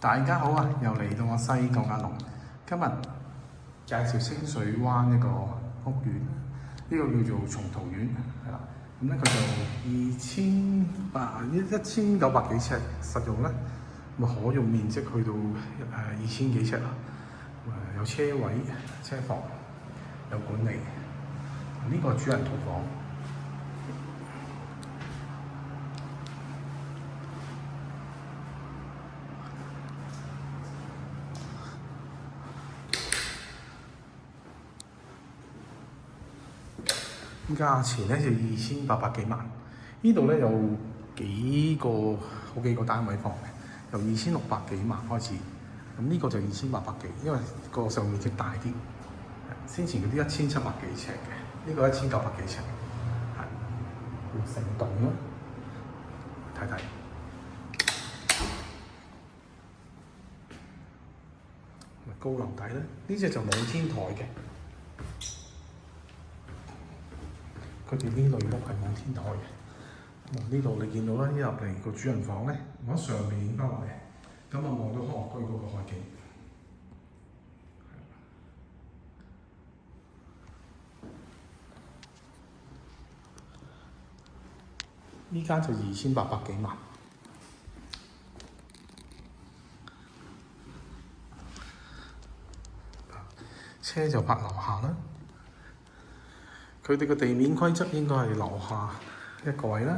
大家好啊！又嚟到我西九間龍，今日介紹清水灣一個屋苑，呢、個叫做松濤苑，係啦。咁咧佢就1900幾尺，實用咧，可用面積去到2000幾尺啦。有車位、車房，有管理。呢、個主人套房。價錢咧就2800幾萬，呢度咧有好幾個單位放嘅，由2600幾萬開始，咁呢個就2800幾，因為個實用面積大啲。先前嗰啲1700幾尺嘅，呢個1900幾尺，係成棟咯，睇睇。高樓底咧，呢隻就冇天台嘅。佢哋呢類屋係冇天台嘅。呢度你見到啦，一入嚟個主人房咧，我喺上面影翻落嚟，咁啊望到康樂居嗰個海景。呢間就2800幾萬，車就泊樓下啦。佢哋嘅地面規則應該係樓下一個位啦，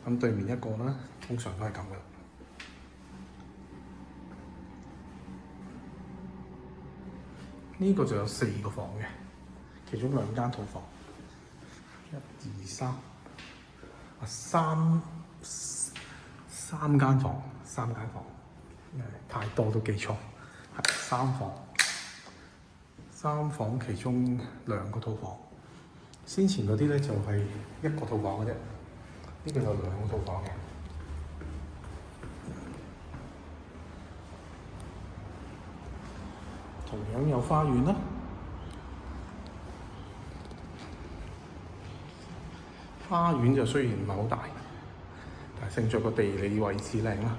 咁對面一個啦，通常都係咁嘅。呢個就有4個房嘅，其中2間套房，1、2、3，三間房，太多都記錯，係3房，其中2個套房。先前嗰啲咧就係1個套房嘅啫，呢個有2個套房嘅。同樣有花園啦，花園就雖然唔係好大，但係勝在個地理位置靚啦。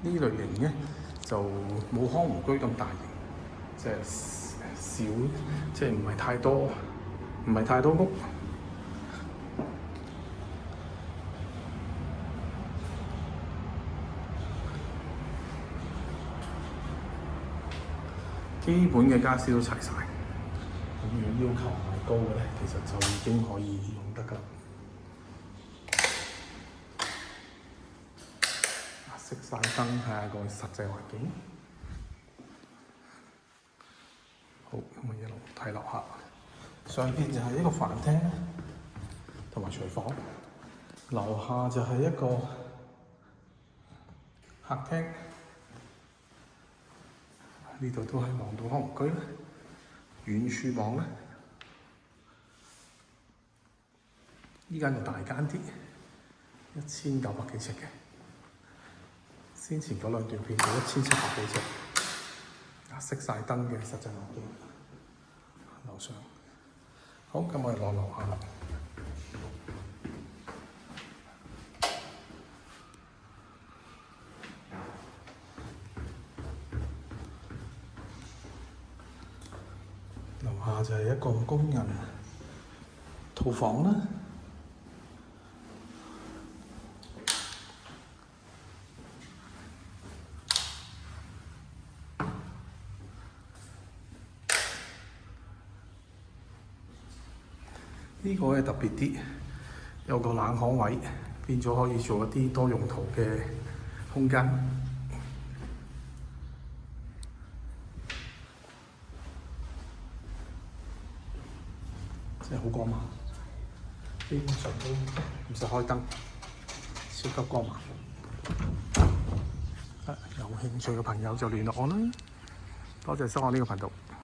呢類型嘅就冇康湖居咁大型，即係少，即係唔係太多屋。基本嘅傢俬都齊晒，咁如果要求唔係高嘅咧，其實就已經可以用得㗎啦。熄晒燈，睇下個實際環境。好，咁我一路睇樓下，上邊就係一個飯廳同埋廚房，樓下就係一個客廳。呢度都係望到康湖居啦，遠處望咧，依間就大間啲，1900幾尺嘅。先前嗰2段片就1700幾尺，熄晒燈嘅實際環境。樓上，好，咁我哋落樓下啦。樓下就係一個工人套房啦。呢個咧特別啲，有個冷巷位，變咗可以做一啲多用途嘅空間。真係好光猛，基本上都唔使開燈，超級光猛。有興趣嘅朋友就聯絡我啦，多謝收看呢個頻道。